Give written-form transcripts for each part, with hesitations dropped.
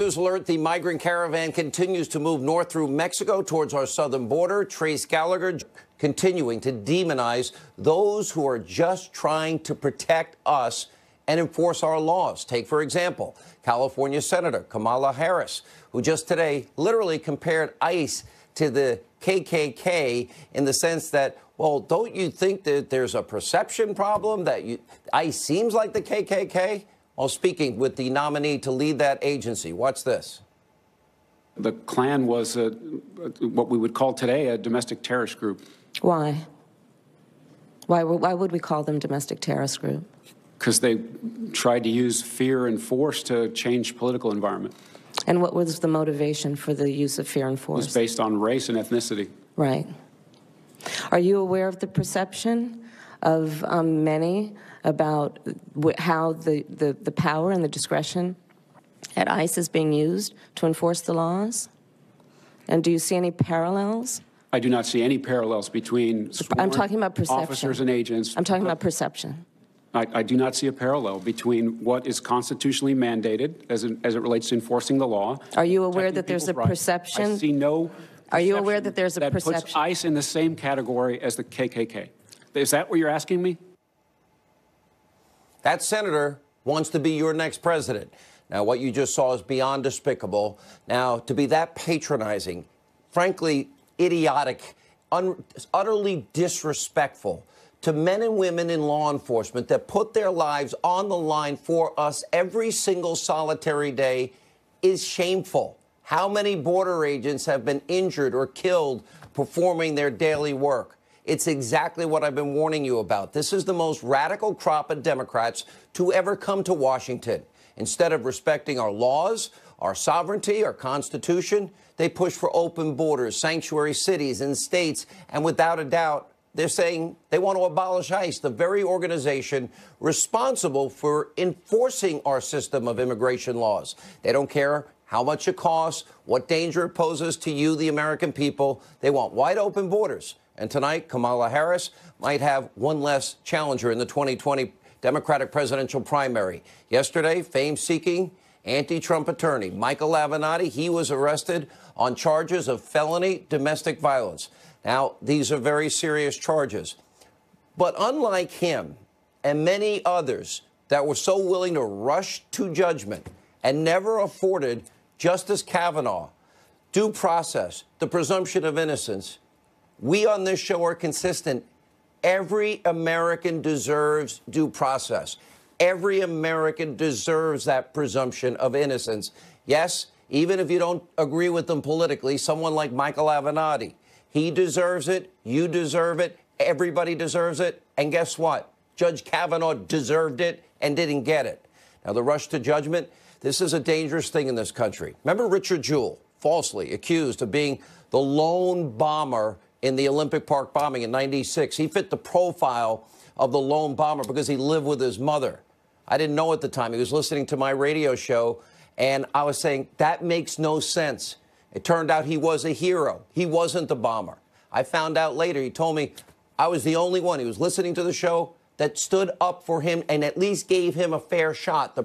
News alert, the migrant caravan continues to move north through Mexico towards our southern border. Trace Gallagher continuing to demonize those who are just trying to protect us and enforce our laws. Take, for example, California Senator Kamala Harris, who just today literally compared ICE to the KKK in the sense that, well, don't you think that there's a perception problem that ICE seems like the KKK? Well, speaking with the nominee to lead that agency, watch this. The Klan was what we would call today a domestic terrorist group. Why? Why would we call them domestic terrorist group? Because they tried to use fear and force to change political environment. And what was the motivation for the use of fear and force? It was based on race and ethnicity. Right. Are you aware of the perception of many about how the power and the discretion at ICE is being used to enforce the laws? And do you see any parallels? I do not see any parallels between I'm talking about perception. Officers and agents. I'm talking about perception. I do not see a parallel between what is constitutionally mandated as it relates to enforcing the law. Are you aware that there's a perception? I see no. Are you aware that there's a perception that puts ICE in the same category as the KKK? Is that what you're asking me? That senator wants to be your next president. Now, what you just saw is beyond despicable. Now, to be that patronizing, frankly, idiotic, utterly disrespectful to men and women in law enforcement that put their lives on the line for us every single solitary day is shameful. How many border agents have been injured or killed performing their daily work? It's exactly what I've been warning you about. This is the most radical crop of Democrats to ever come to Washington. Instead of respecting our laws, our sovereignty, our Constitution, they push for open borders, sanctuary cities and states, and without a doubt, they're saying they want to abolish ICE, the very organization responsible for enforcing our system of immigration laws. They don't care how much it costs, what danger it poses to you, the American people. They want wide open borders. And tonight, Kamala Harris might have one less challenger in the 2020 Democratic presidential primary. Yesterday, fame-seeking anti-Trump attorney Michael Avenatti, he was arrested on charges of felony domestic violence. Now, these are very serious charges. But unlike him and many others that were so willing to rush to judgment and never afforded Justice Kavanaugh due process, the presumption of innocence, we on this show are consistent. Every American deserves due process. Every American deserves that presumption of innocence. Yes, even if you don't agree with them politically, someone like Michael Avenatti, he deserves it, you deserve it, everybody deserves it. And guess what? Judge Kavanaugh deserved it and didn't get it. Now, the rush to judgment, this is a dangerous thing in this country. Remember Richard Jewell, falsely accused of being the lone bomber in the Olympic Park bombing in '96. He fit the profile of the lone bomber because he lived with his mother. I didn't know at the time. He was listening to my radio show, and I was saying, that makes no sense. It turned out he was a hero. He wasn't the bomber. I found out later, he told me I was the only one. He was listening to the show that stood up for him and at least gave him a fair shot, the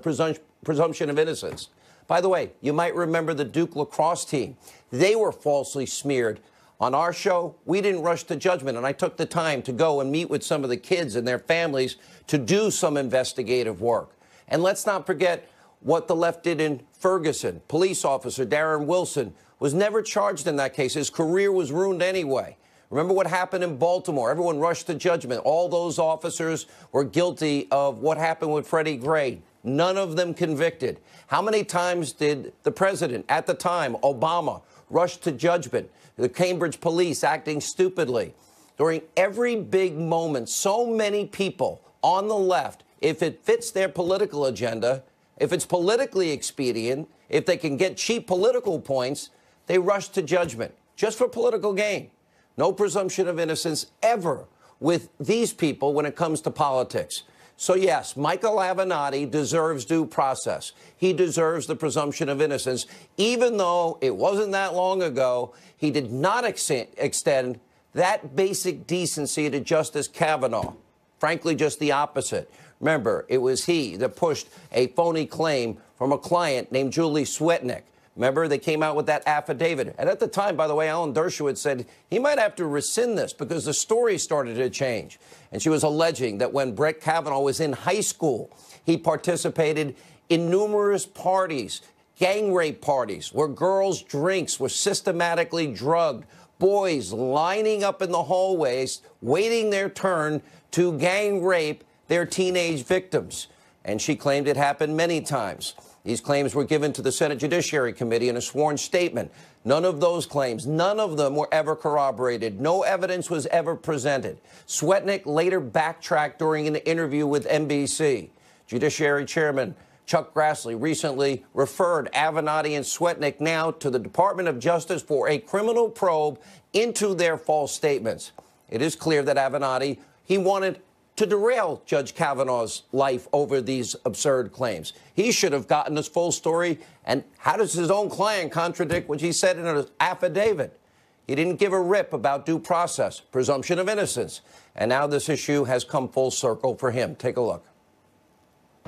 presumption of innocence. By the way, you might remember the Duke lacrosse team. They were falsely smeared. On our show, we didn't rush to judgment, and I took the time to go and meet with some of the kids and their families to do some investigative work. And let's not forget what the left did in Ferguson. Police officer Darren Wilson was never charged in that case. His career was ruined anyway. Remember what happened in Baltimore? Everyone rushed to judgment. All those officers were guilty of what happened with Freddie Gray. None of them convicted. How many times did the president at the time, Obama, rush to judgment? The Cambridge police acting stupidly. During every big moment, so many people on the left, if it fits their political agenda, if it's politically expedient, if they can get cheap political points, they rush to judgment just for political gain. No presumption of innocence ever with these people when it comes to politics. So, yes, Michael Avenatti deserves due process. He deserves the presumption of innocence, even though it wasn't that long ago he did not extend that basic decency to Justice Kavanaugh. Frankly, just the opposite. Remember, it was he that pushed a phony claim from a client named Julie Swetnick. Remember, they came out with that affidavit. And at the time, by the way, Alan Dershowitz said he might have to rescind this because the story started to change. And she was alleging that when Brett Kavanaugh was in high school, he participated in numerous parties, gang rape parties, where girls' drinks were systematically drugged, boys lining up in the hallways, waiting their turn to gang rape their teenage victims. And she claimed it happened many times. These claims were given to the Senate Judiciary Committee in a sworn statement. None of those claims, none of them were ever corroborated. No evidence was ever presented. Swetnick later backtracked during an interview with NBC. Judiciary Chairman Chuck Grassley recently referred Avenatti and Swetnick now to the Department of Justice for a criminal probe into their false statements. It is clear that Avenatti, he wanted to derail Judge Kavanaugh's life over these absurd claims. He should have gotten his full story. And how does his own client contradict what he said in an affidavit? He didn't give a rip about due process, presumption of innocence. And now this issue has come full circle for him. Take a look.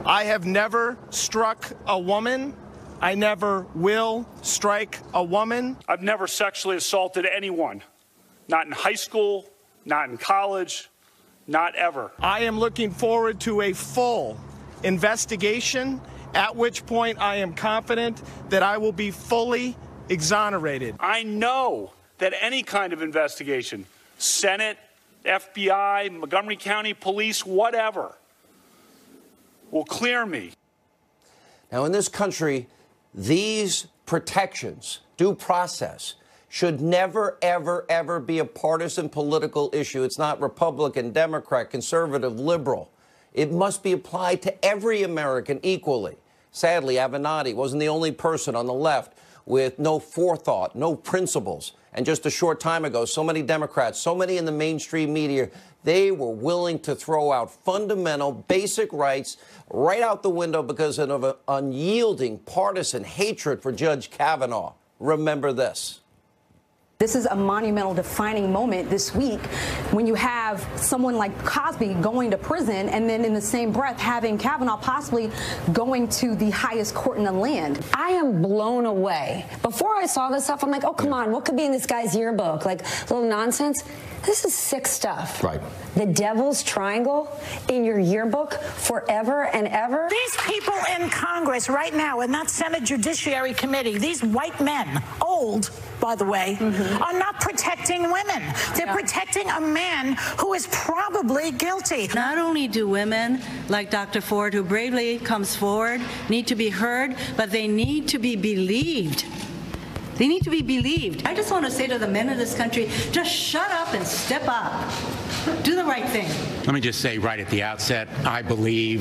I have never struck a woman. I never will strike a woman. I've never sexually assaulted anyone. Not in high school, not in college. Not ever. I am looking forward to a full investigation, at which point I am confident that I will be fully exonerated. I know that any kind of investigation, Senate, FBI, Montgomery County Police, whatever, will clear me. Now, in this country, these protections, due process, should never, ever, ever be a partisan political issue. It's not Republican, Democrat, conservative, liberal. It must be applied to every American equally. Sadly, Avenatti wasn't the only person on the left with no forethought, no principles. And just a short time ago, so many Democrats, so many in the mainstream media, they were willing to throw out fundamental, basic rights right out the window because of an unyielding partisan hatred for Judge Kavanaugh. Remember this. This is a monumental defining moment this week when you have someone like Cosby going to prison and then in the same breath having Kavanaugh possibly going to the highest court in the land. I am blown away. Before I saw this stuff, I'm like, oh, come on, what could be in this guy's yearbook? Like, little nonsense. This is sick stuff. Right. The Devil's Triangle in your yearbook forever and ever. These people in Congress right now in that Senate Judiciary Committee, these white men, old, by the way, are not protecting women. They're protecting a man who is probably guilty. Not only do women like Dr. Ford, who bravely comes forward, need to be heard, but they need to be believed. They need to be believed. I just want to say to the men of this country, just shut up and step up. Do the right thing. Let me just say right at the outset, I believe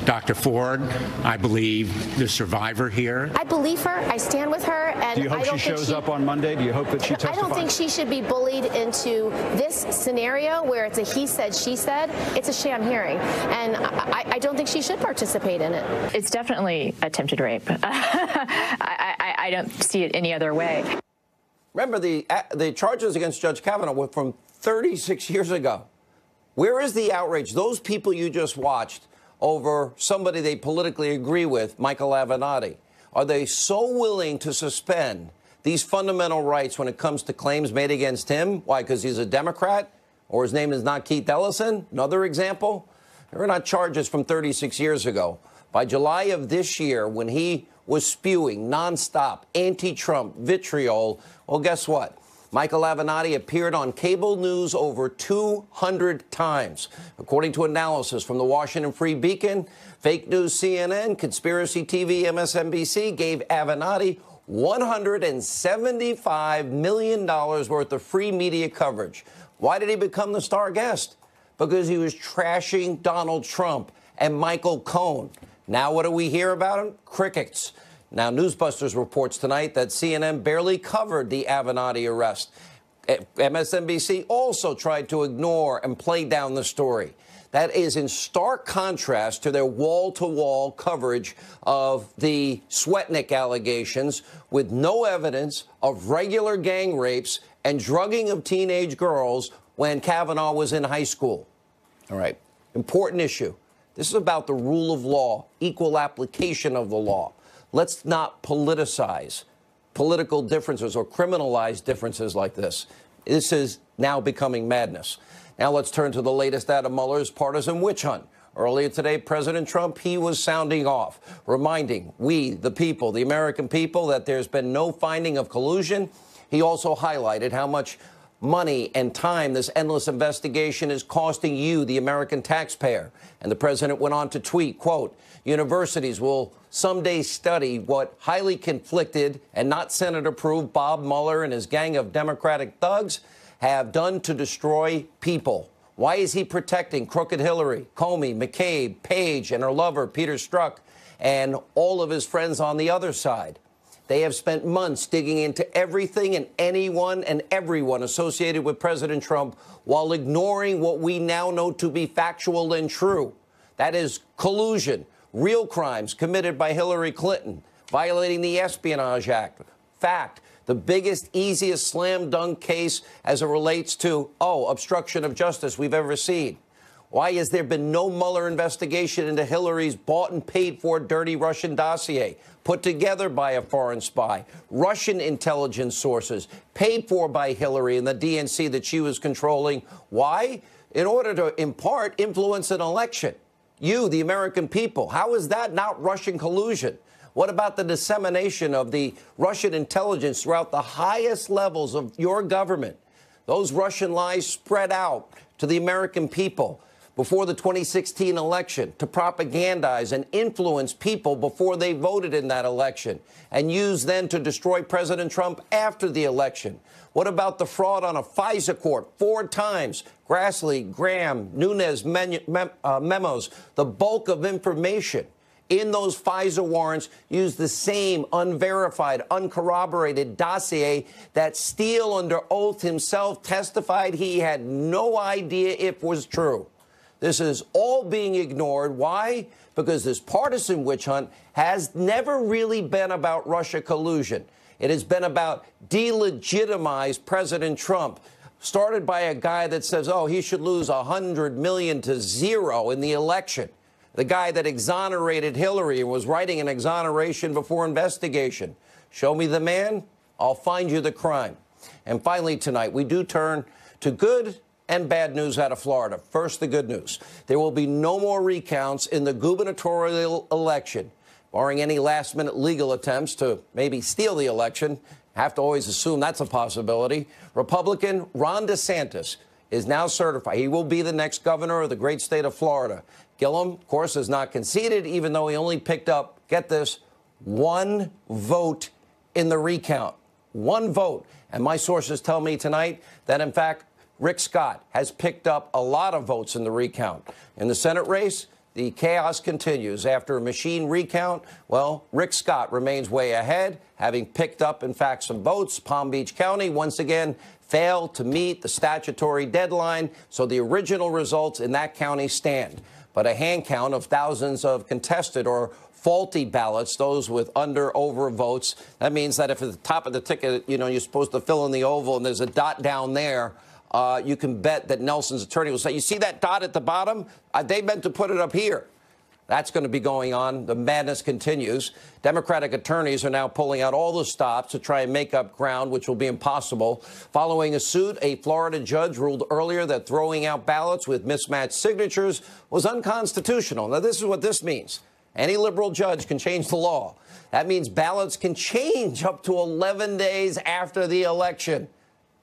Dr. Ford, I believe the survivor here. I believe her. I stand with her. And do you hope she shows up on Monday? Do you hope that she testifies? I don't think she should be bullied into this scenario where it's a he said, she said. It's a sham hearing. And I don't think she should participate in it. It's definitely attempted rape. I don't see it any other way. Remember, the charges against Judge Kavanaugh were from 36 years ago. Where is the outrage? Those people you just watched over somebody they politically agree with, Michael Avenatti, are they so willing to suspend these fundamental rights when it comes to claims made against him? Why? Because he's a Democrat? Or his name is not Keith Ellison? Another example? There are not charges from 36 years ago. By July of this year, when he was spewing nonstop anti-Trump vitriol, well, guess what? Michael Avenatti appeared on cable news over 200 times. According to analysis from the Washington Free Beacon, fake news CNN, conspiracy TV MSNBC gave Avenatti $175 million worth of free media coverage. Why did he become the star guest? Because he was trashing Donald Trump and Michael Cohen. Now what do we hear about him? Crickets. Now, Newsbusters reports tonight that CNN barely covered the Avenatti arrest. MSNBC also tried to ignore and play down the story. That is in stark contrast to their wall-to-wall coverage of the Swetnick allegations with no evidence of regular gang rapes and drugging of teenage girls when Kavanaugh was in high school. All right, important issue. This is about the rule of law, equal application of the law. Let's not politicize political differences or criminalize differences like this. This is now becoming madness. Now let's turn to the latest out of Mueller's partisan witch hunt. Earlier today, President Trump, he was sounding off, reminding we, the people, the American people, that there's been no finding of collusion. He also highlighted how much money and time this endless investigation is costing you, the American taxpayer. And the president went on to tweet, quote, universities will someday study what highly conflicted and not Senate-approved Bob Mueller and his gang of Democratic thugs have done to destroy people. Why is he protecting crooked Hillary, Comey, McCabe, Page, and her lover, Peter Strzok, and all of his friends on the other side? They have spent months digging into everything and anyone and everyone associated with President Trump while ignoring what we now know to be factual and true. That is collusion, real crimes committed by Hillary Clinton, violating the Espionage Act. Fact. The biggest, easiest slam dunk case as it relates to, obstruction of justice we've ever seen. Why has there been no Mueller investigation into Hillary's bought and paid for dirty Russian dossier, put together by a foreign spy, Russian intelligence sources, paid for by Hillary and the DNC that she was controlling? Why? In order to impart influence in an election. You, the American people, how is that not Russian collusion? What about the dissemination of the Russian intelligence throughout the highest levels of your government? Those Russian lies spread out to the American people before the 2016 election to propagandize and influence people before they voted in that election and use then to destroy President Trump after the election. What about the fraud on a FISA court 4 times? Grassley, Graham, Nunes memos, the bulk of information in those FISA warrants used the same unverified, uncorroborated dossier that Steele, under oath himself, testified he had no idea if was true. This is all being ignored. Why? Because this partisan witch hunt has never really been about Russia collusion. It has been about delegitimize President Trump, started by a guy that says, he should lose 100 million to 0 in the election. The guy that exonerated Hillary and was writing an exoneration before investigation. Show me the man, I'll find you the crime. And finally tonight, we do turn to good and bad news out of Florida. First, the good news. There will be no more recounts in the gubernatorial election, barring any last-minute legal attempts to maybe steal the election. Have to always assume that's a possibility. Republican Ron DeSantis is now certified. He will be the next governor of the great state of Florida. Gillum, of course, has not conceded, even though he only picked up, get this, 1 vote in the recount. 1 vote. And my sources tell me tonight that, in fact, Rick Scott has picked up a lot of votes in the recount. In the Senate race, the chaos continues. After a machine recount, well, Rick Scott remains way ahead, having picked up, in fact, some votes. Palm Beach County, once again, failed to meet the statutory deadline, so the original results in that county stand. But a hand count of thousands of contested or faulty ballots, those with over votes, that means that if at the top of the ticket, you're supposed to fill in the oval and there's a dot down there, you can bet that Nelson's attorney will say, you see that dot at the bottom? They meant to put it up here. That's going to be going on. The madness continues. Democratic attorneys are now pulling out all the stops to try and make up ground, which will be impossible. Following a suit, a Florida judge ruled earlier that throwing out ballots with mismatched signatures was unconstitutional. Now, this is what this means. Any liberal judge can change the law. That means ballots can change up to 11 days after the election.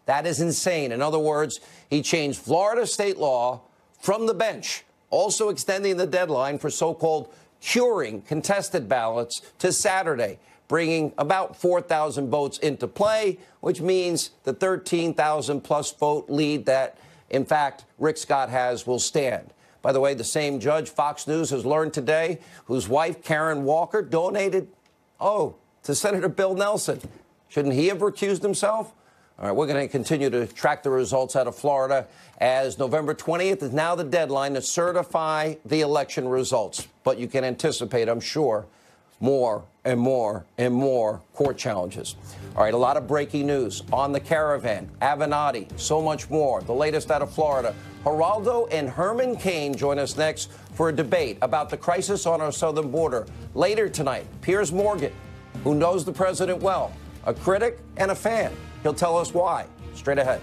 That is insane. In other words, he changed Florida state law from the bench, also extending the deadline for so-called curing contested ballots to Saturday, bringing about 4,000 votes into play, which means the 13,000-plus vote lead that, in fact, Rick Scott has will stand. By the way, the same judge, Fox News, has learned today, whose wife, Karen Walker, donated, to Senator Bill Nelson. Shouldn't he have recused himself? All right, we're going to continue to track the results out of Florida, as November 20th is now the deadline to certify the election results. But you can anticipate, I'm sure, more and more and more court challenges. All right, a lot of breaking news on the caravan, Hannity, so much more. The latest out of Florida. Geraldo and Herman Cain join us next for a debate about the crisis on our southern border. Later tonight, Piers Morgan, who knows the president well, a critic and a fan. He'll tell us why. Straight ahead.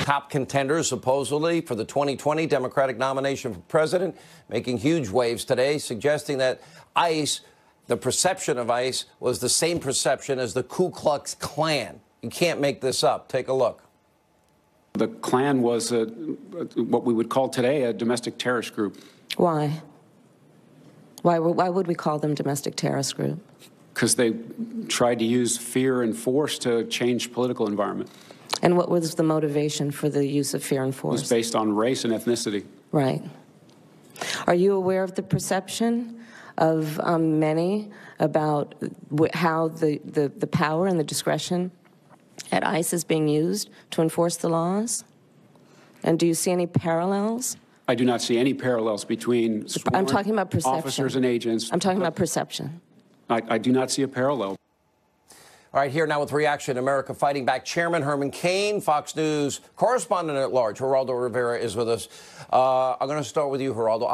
Top contenders, supposedly, for the 2020 Democratic nomination for president, making huge waves today, suggesting that ICE, the perception of ICE, was the same perception as the Ku Klux Klan. You can't make this up. Take a look. The Klan was what we would call today a domestic terrorist group. Why? Why would we call them domestic terrorist group? Because they tried to use fear and force to change political environment. And what was the motivation for the use of fear and force? It was based on race and ethnicity. Right. Are you aware of the perception of many about how the power and the discretion at ICE is being used to enforce the laws? And do you see any parallels? I do not see any parallels between sworn I'm talking about perception. Officers and agents. I'm talking about perception. I do not see a parallel. All right, here now with Reaction America Fighting Back, Chairman Herman Cain, Fox News correspondent at large, Geraldo Rivera is with us. I'm going to start with you, Geraldo.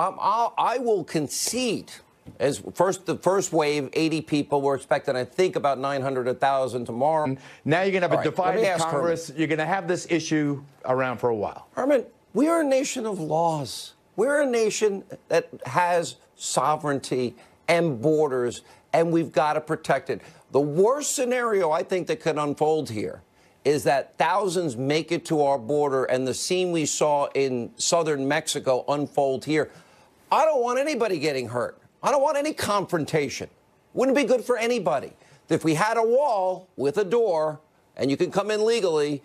I will concede, as the first wave, 80 people. We're expecting, I think, about 900, 1,000 tomorrow. Now you're going to have a divided Congress. Herman. You're going to have this issue around for a while. Herman, we are a nation of laws. We're a nation that has sovereignty and borders, and we've got to protect it. The worst scenario I think that could unfold here is that thousands make it to our border and the scene we saw in southern Mexico unfold here. I don't want anybody getting hurt. I don't want any confrontation. Wouldn't be good for anybody. If we had a wall with a door and you can come in legally,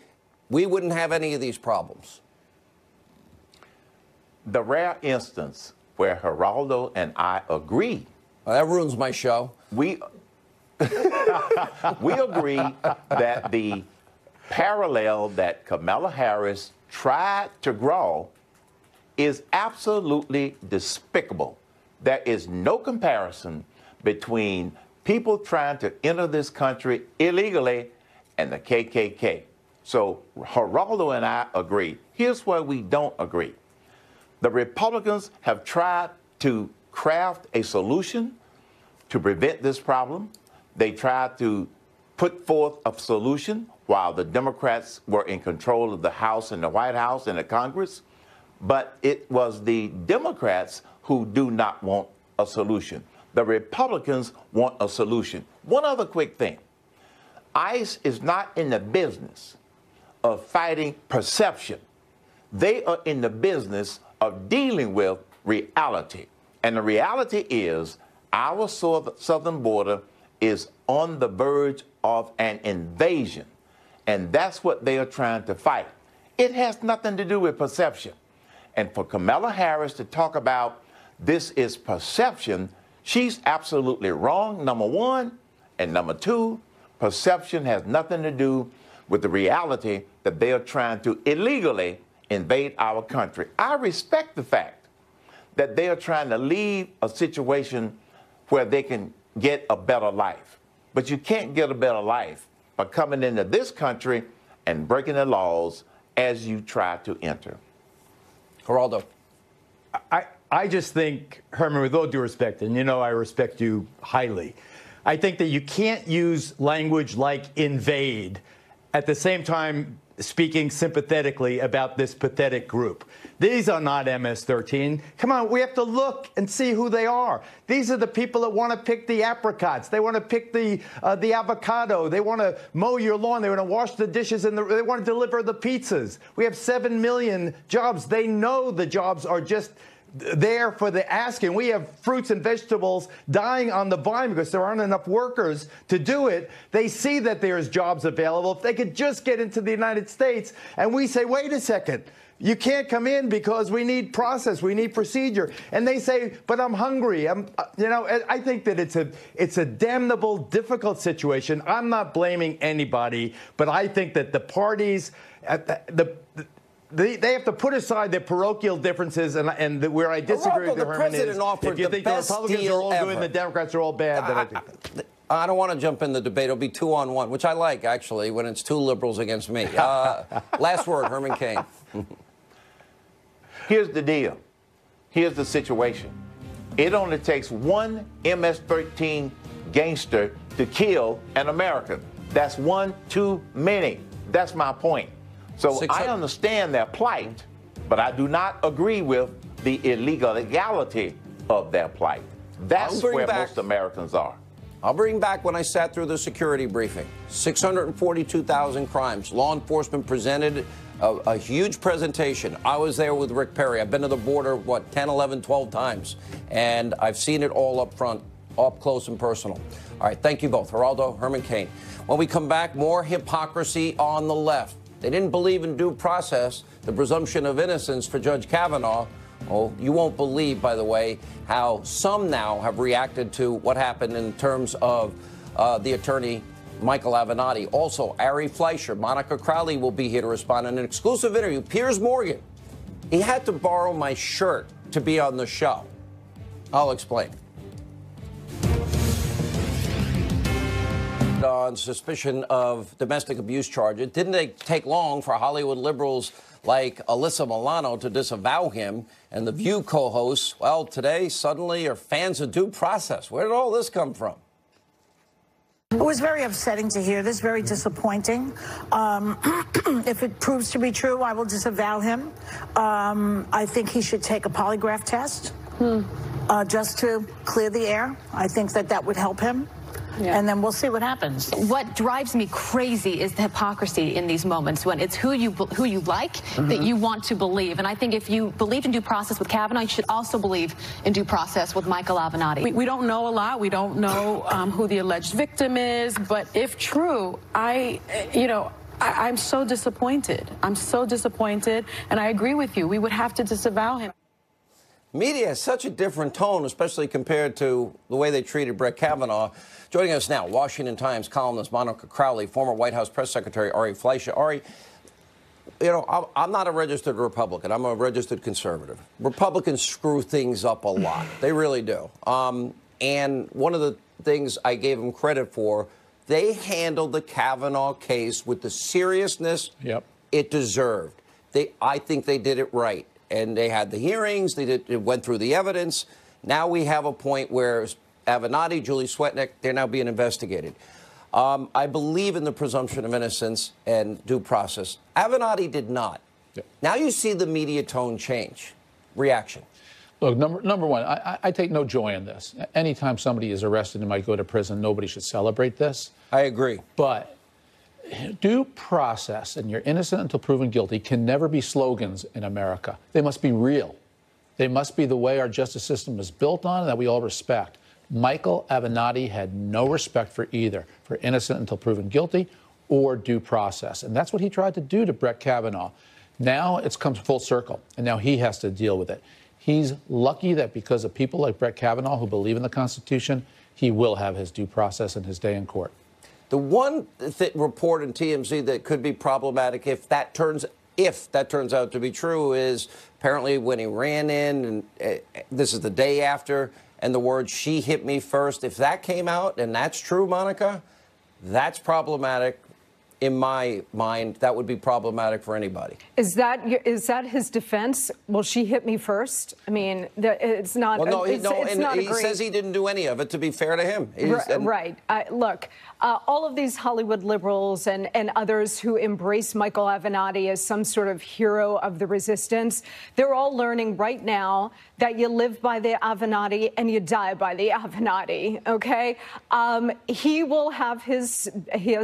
we wouldn't have any of these problems. The rare instance where Geraldo and I agree. Well, that ruins my show. We agree that the parallel that Kamala Harris tried to draw is absolutely despicable. There is no comparison between people trying to enter this country illegally and the KKK. So Geraldo and I agree. Here's where we don't agree. The Republicans have tried to craft a solution to prevent this problem. They tried to put forth a solution while the Democrats were in control of the House and the White House and the Congress. But it was the Democrats who do not want a solution. The Republicans want a solution. One other quick thing. ICE is not in the business of fighting perception. They are in the business of dealing with reality. And the reality is our southern border is on the verge of an invasion. And that's what they are trying to fight. It has nothing to do with perception. And for Kamala Harris to talk about this is perception, she's absolutely wrong, number one. And number two, perception has nothing to do with the reality that they are trying to illegally invade our country. I respect the fact that they are trying to leave a situation where they can get a better life. But you can't get a better life by coming into this country and breaking the laws as you try to enter. Geraldo. I just think, Herman, with all due respect, and you know I respect you highly, I think that you can't use language like invade at the same time speaking sympathetically about this pathetic group. These are not MS-13. Come on, we have to look and see who they are. These are the people that want to pick the apricots. They want to pick the avocado. They want to mow your lawn. They want to wash the dishes, and they want to deliver the pizzas. We have 7 million jobs. They know the jobs are just there for the asking. We have fruits and vegetables dying on the vine because there aren't enough workers to do it. They see that there's jobs available. If they could just get into the United States, and we say, wait a second, you can't come in because we need process, we need procedure. And they say, but I'm hungry. I think that it's a damnable, difficult situation. I'm not blaming anybody, but I think that the parties, they have to put aside their parochial differences, and where I disagree with the Herman president is, offered if you the think best the Republicans deal are all ever. good and the Democrats are all bad, then I think I don't want to jump in the debate. It'll be 2-on-1, which I like, actually, when it's two liberals against me. Last word, Herman Cain. Here's the deal. Here's the situation. It only takes one MS-13 gangster to kill an American. That's one too many. That's my point. So I understand their plight, but I do not agree with the illegality of their plight. That's where most Americans are. I'll bring back when I sat through the security briefing. 642,000 crimes. Law enforcement presented a huge presentation. I was there with Rick Perry. I've been to the border, 10, 11, 12 times. And I've seen it all up front, up close and personal. All right, thank you both. Geraldo, Herman Cain. When we come back, more hypocrisy on the left. They didn't believe in due process, the presumption of innocence for Judge Kavanaugh. Oh, you won't believe, by the way, how some now have reacted to what happened in terms of the attorney Michael Avenatti. Also, Ari Fleischer, Monica Crowley will be here to respond in an exclusive interview. Piers Morgan, he had to borrow my shirt to be on the show. I'll explain. On suspicion of domestic abuse charges. Didn't take long for Hollywood liberals like Alyssa Milano to disavow him, and the View co-hosts, well, today suddenly are fans of due process. Where did all this come from? It was very upsetting to hear this, very disappointing. If it proves to be true, I will disavow him. I think he should take a polygraph test just to clear the air. I think that would help him. Yeah. And then we'll see what happens. What drives me crazy is the hypocrisy in these moments when it's who you like that you want to believe. And I think if you believe in due process with Kavanaugh, you should also believe in due process with Michael Avenatti. We don't know a lot. We don't know who the alleged victim is. But if true, I'm so disappointed. I'm so disappointed. And I agree with you. We would have to disavow him. Media has such a different tone, especially compared to the way they treated Brett Kavanaugh. Joining us now, Washington Times columnist Monica Crowley, former White House press secretary Ari Fleischer. Ari, I'm not a registered Republican. I'm a registered conservative. Republicans screw things up a lot. They really do. And one of the things I gave them credit for, they handled the Kavanaugh case with the seriousness it deserved. I think they did it right. And they had the hearings. They went through the evidence. Now we have a point where Avenatti, Julie Swetnick, they're now being investigated. I believe in the presumption of innocence and due process. Avenatti did not. Now you see the media tone change. Reaction. Look, number one, I take no joy in this. Anytime somebody is arrested and might go to prison, nobody should celebrate this. I agree. But due process and you're innocent until proven guilty can never be slogans in America. They must be real. They must be the way our justice system is built on and that we all respect. Michael Avenatti had no respect for either, for innocent until proven guilty or due process. And that's what he tried to do to Brett Kavanaugh. Now it's come full circle, and now he has to deal with it. He's lucky that because of people like Brett Kavanaugh who believe in the Constitution, he will have his due process and his day in court. The one report in TMZ that could be problematic if that turns out to be true is apparently when he ran in, and this is the day after, and the word "she hit me first." If that came out and that's true, Monica, that's problematic. In my mind, that would be problematic for anybody. Is that his defense? Well, she hit me first. I mean, it's not. Well, no, it's not he says he didn't do any of it. To be fair to him, right? Look, all of these Hollywood liberals and others who embrace Michael Avenatti as some sort of hero of the resistance, they're all learning right now that you live by the Avenatti and you die by the Avenatti. Okay, he will have his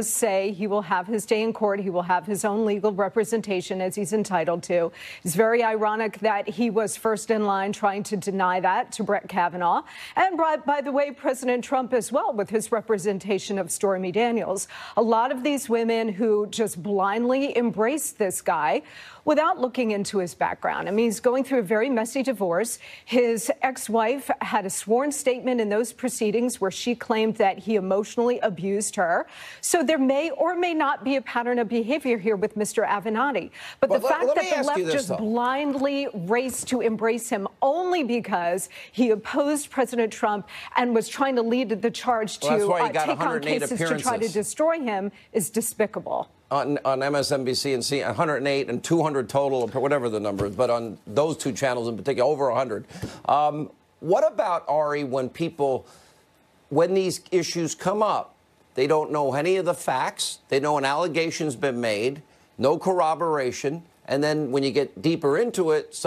say. He will have his day in court. He will have his own legal representation as he's entitled to. It's very ironic that he was first in line trying to deny that to Brett Kavanaugh. And by the way, President Trump as well with his representation of Stormy Daniels. A lot of these women who just blindly embrace this guy without looking into his background. I mean, he's going through a very messy divorce. His ex-wife had a sworn statement in those proceedings where she claimed that he emotionally abused her. So there may or may not not be a pattern of behavior here with Mr. Avenatti. But the fact that the left just blindly raced to embrace him only because he opposed President Trump and was trying to lead the charge to take on cases to try to destroy him is despicable. On MSNBC and CNN, 108 and 200 total, or whatever the number is, but on those two channels in particular, over 100. What about, Ari, when these issues come up, they don't know any of the facts, they know an allegation's been made, no corroboration, and then when you get deeper into it,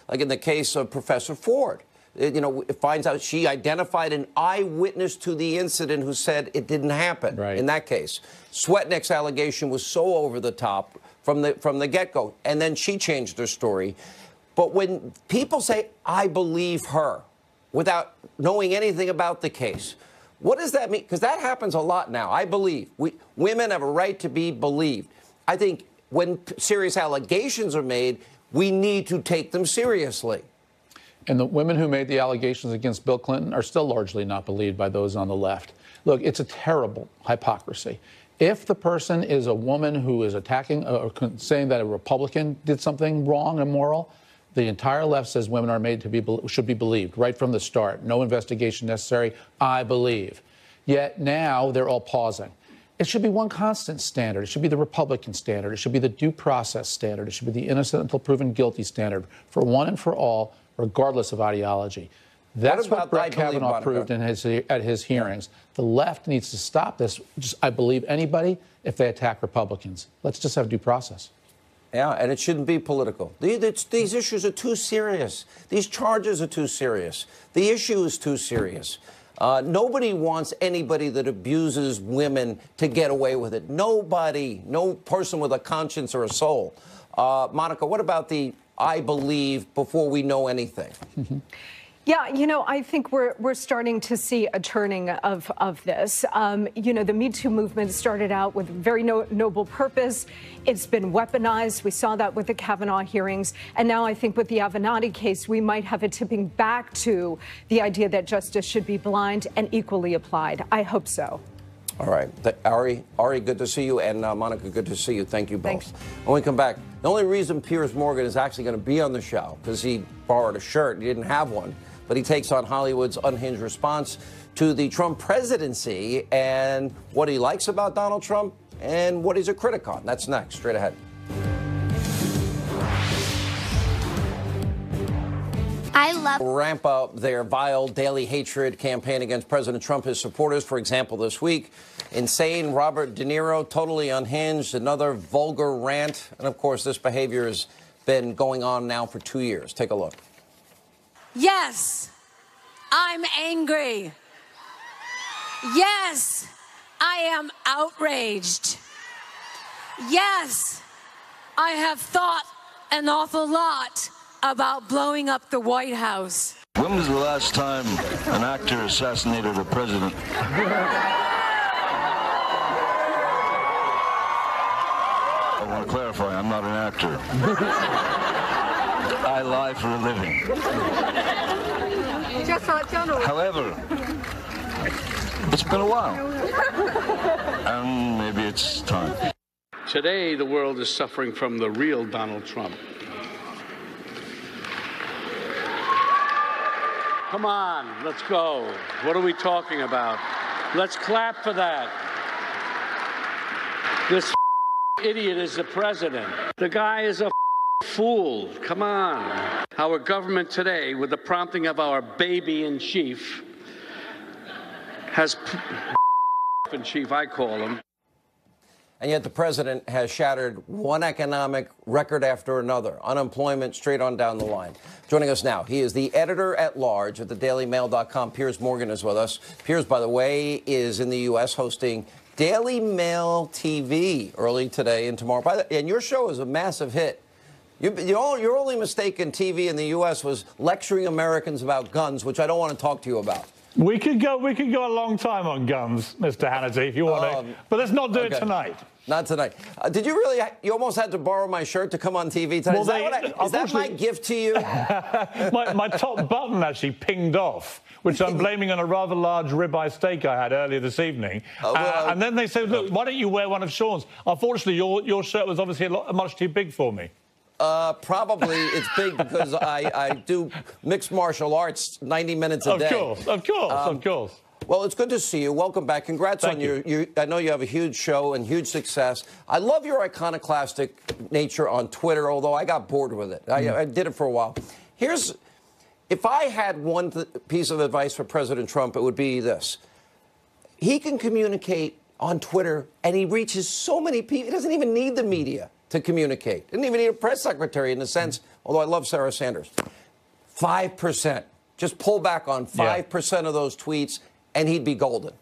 like in the case of Professor Ford, it finds out she identified an eyewitness to the incident who said it didn't happen. Right. In that case, Swetnick's allegation was so over the top from the get-go, and then she changed her story. But when people say, I believe her, without knowing anything about the case, what does that mean? Because that happens a lot now. I believe. Women have a right to be believed. I think when serious allegations are made, we need to take them seriously. And the women who made the allegations against Bill Clinton are still largely not believed by those on the left. Look, it's a terrible hypocrisy. If the person is a woman who is attacking or saying that a Republican did something wrong, immoral, the entire left says women are made to be should be believed right from the start. No investigation necessary. I believe. Yet now they're all pausing. It should be one constant standard. It should be the Republican standard. It should be the due process standard. It should be the innocent until proven guilty standard for one and for all, regardless of ideology. That's what Brett Kavanaugh proved at his hearings. The left needs to stop this. I believe anybody if they attack Republicans. Let's just have due process. Yeah, and it shouldn't be political. These issues are too serious. These charges are too serious. The issue is too serious. Nobody wants anybody that abuses women to get away with it. Nobody, no person with a conscience or a soul. Monica, what about the I believe before we know anything? Yeah, I think we're starting to see a turning of this. The Me Too movement started out with very noble purpose. It's been weaponized. We saw that with the Kavanaugh hearings. And now I think with the Avenatti case, we might have a tipping back to the idea that justice should be blind and equally applied. I hope so. All right. Ari, good to see you. And Monica, good to see you. Thank you both. Thanks. When we come back, the only reason Piers Morgan is actually going to be on the show, because he borrowed a shirt and he didn't have one, but he takes on Hollywood's unhinged response to the Trump presidency and what he likes about Donald Trump and what he's a critic on. That's next, straight ahead. I love ramp up their vile daily hatred campaign against President Trump. His supporters, for example, this week, insane Robert De Niro, totally unhinged, another vulgar rant. And of course, this behavior has been going on now for 2 years. Take a look. Yes, I'm angry. Yes, I am outraged. Yes, I have thought an awful lot about blowing up the White House. When was the last time an actor assassinated a president? I want to clarify, I'm not an actor. I lie for a living. However, it's been a while, and maybe it's time. Today, the world is suffering from the real Donald Trump. Come on, let's go. What are we talking about? Let's clap for that. This idiot is the president. The guy is a fool. Come on. Our government today, with the prompting of our baby in chief, has in chief, I call him. And yet the president has shattered one economic record after another. Unemployment straight on down the line. Joining us now, he is the editor-at-large at thedailymail.com. Piers Morgan is with us. Piers, by the way, is in the U.S. hosting Daily Mail TV early today and tomorrow. And your show is a massive hit. Your only mistake in TV in the U.S. was lecturing Americans about guns, which I don't want to talk to you about. We could go a long time on guns, Mr. Hannity, if you want to. But let's not do it tonight. Not tonight. Did you really? You almost had to borrow my shirt to come on TV tonight. Well, is that my gift to you? my top button actually pinged off, which I'm blaming on a rather large ribeye steak I had earlier this evening. And then they said, look, why don't you wear one of Sean's? Unfortunately, your shirt was obviously much too big for me. Probably it's big because I do mixed martial arts 90 minutes a day. Of course. Well, it's good to see you. Welcome back. Congrats on your I know you have a huge show and huge success. I love your iconoclastic nature on Twitter, although I got bored with it. I did it for a while. If I had one piece of advice for President Trump, it would be this. He can communicate on Twitter, and he reaches so many people. He doesn't even need the media to communicate. Didn't even need a press secretary in the sense, although I love Sarah Sanders. 5%. Just pull back on 5% of those tweets, and he'd be golden.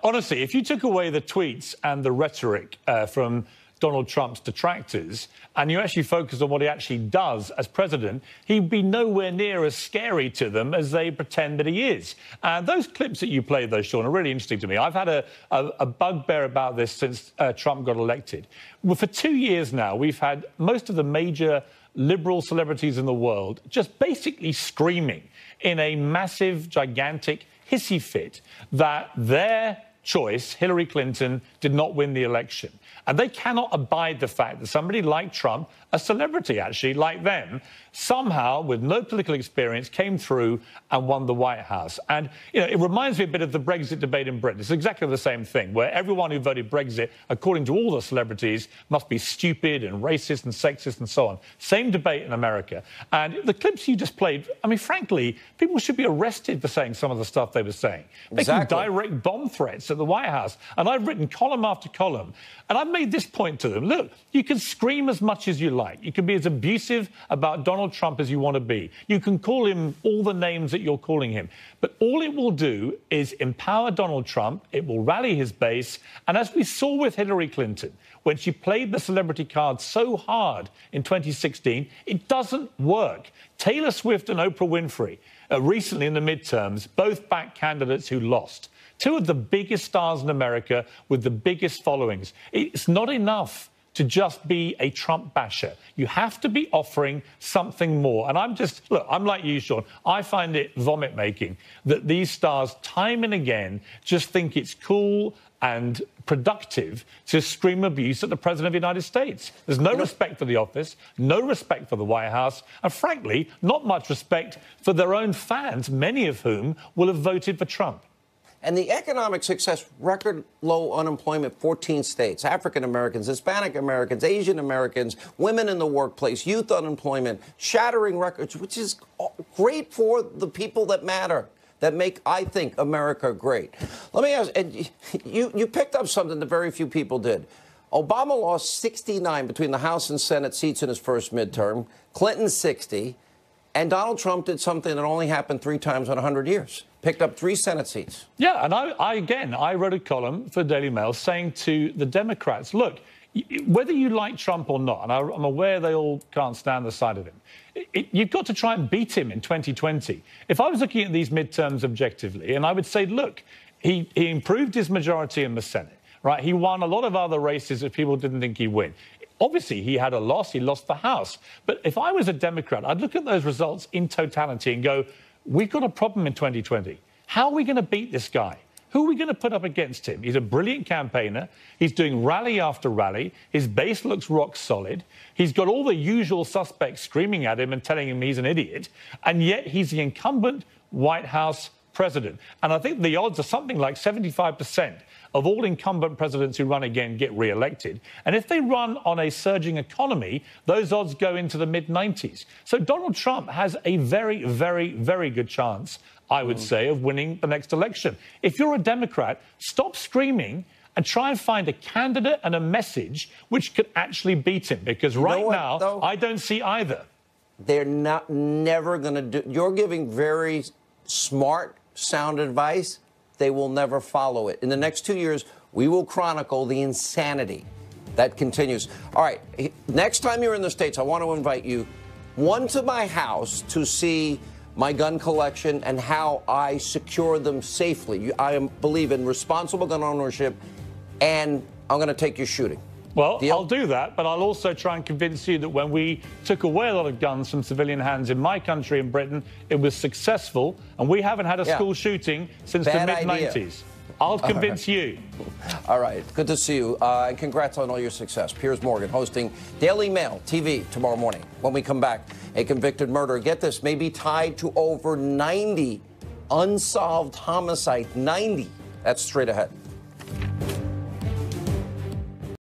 Honestly, if you took away the tweets and the rhetoric from Donald Trump's detractors, and you actually focus on what he actually does as president, he'd be nowhere near as scary to them as they pretend that he is. And those clips that you played, though, Sean, are really interesting to me. I've had a bugbear about this since Trump got elected. Well, for 2 years now, we've had most of the major liberal celebrities in the world just basically screaming in a massive, gigantic hissy fit that their choice, Hillary Clinton, did not win the election. And they cannot abide the fact that somebody like Trump, a celebrity actually, like them, somehow, with no political experience, came through and won the White House. And, you know, it reminds me a bit of the Brexit debate in Britain. It's exactly the same thing, where everyone who voted Brexit, according to all the celebrities, must be stupid and racist and sexist and so on. Same debate in America. And the clips you just played, I mean, frankly, people should be arrested for saying some of the stuff they were saying. Making direct bomb threats at the White House. And I've written column after column. And I've made this point to them. Look, you can scream as much as you like. You can be as abusive about Donald Trump as you want to be. You can call him all the names that you're calling him. But all it will do is empower Donald Trump. It will rally his base. And as we saw with Hillary Clinton, when she played the celebrity card so hard in 2016, it doesn't work. Taylor Swift and Oprah Winfrey, recently in the midterms, both backed candidates who lost. Two of the biggest stars in America with the biggest followings. It's not enough to just be a Trump basher. You have to be offering something more. And I'm like you, Sean. I find it vomit-making that these stars, time and again, just think it's cool and productive to scream abuse at the President of the United States. There's no respect for the office, no respect for the White House, and frankly, not much respect for their own fans, many of whom will have voted for Trump. And the economic success, record low unemployment, 14 states, African Americans, Hispanic Americans, Asian Americans, women in the workplace, youth unemployment, shattering records, which is great for the people that matter, that make, I think, America great. Let me ask, and you picked up something that very few people did. Obama lost 69 between the House and Senate seats in his first midterm, Clinton 60, and Donald Trump did something that only happened 3 times in 100 years. Picked up 3 Senate seats. Yeah, and I wrote a column for Daily Mail saying to the Democrats, look, whether you like Trump or not, and I'm aware they all can't stand the sight of him, you've got to try and beat him in 2020. If I was looking at these midterms objectively, and I would say, look, he improved his majority in the Senate, right? He won a lot of other races that people didn't think he'd win. Obviously, he had a loss. He lost the House. But if I was a Democrat, I'd look at those results in totality and go, we've got a problem in 2020. How are we going to beat this guy? Who are we going to put up against him? He's a brilliant campaigner. He's doing rally after rally. His base looks rock solid. He's got all the usual suspects screaming at him and telling him he's an idiot. And yet he's the incumbent White House president. And I think the odds are something like 75% of all incumbent presidents who run again get re-elected. And if they run on a surging economy, those odds go into the mid-90s. So Donald Trump has a very, very, very good chance, I would say, of winning the next election. If you're a Democrat, stop screaming and try and find a candidate and a message which could actually beat him. Because right now, I don't see either. They're never going to do... You're giving very smart, sound advice. They will never follow it. In the next 2 years, we will chronicle the insanity that continues. All right, next time you're in the States, I want to invite you, one, to my house to see my gun collection and how I secure them safely. I believe in responsible gun ownership, and I'm going to take you shooting. Well, I'll do that, but I'll also try and convince you that when we took away a lot of guns from civilian hands in my country, in Britain, it was successful, and we haven't had a school shooting since the mid-90s. I'll convince you. All right. Good to see you. And congrats on all your success. Piers Morgan hosting Daily Mail TV tomorrow morning. When we come back, a convicted murderer, get this, may be tied to over 90 unsolved homicides. 90. That's straight ahead.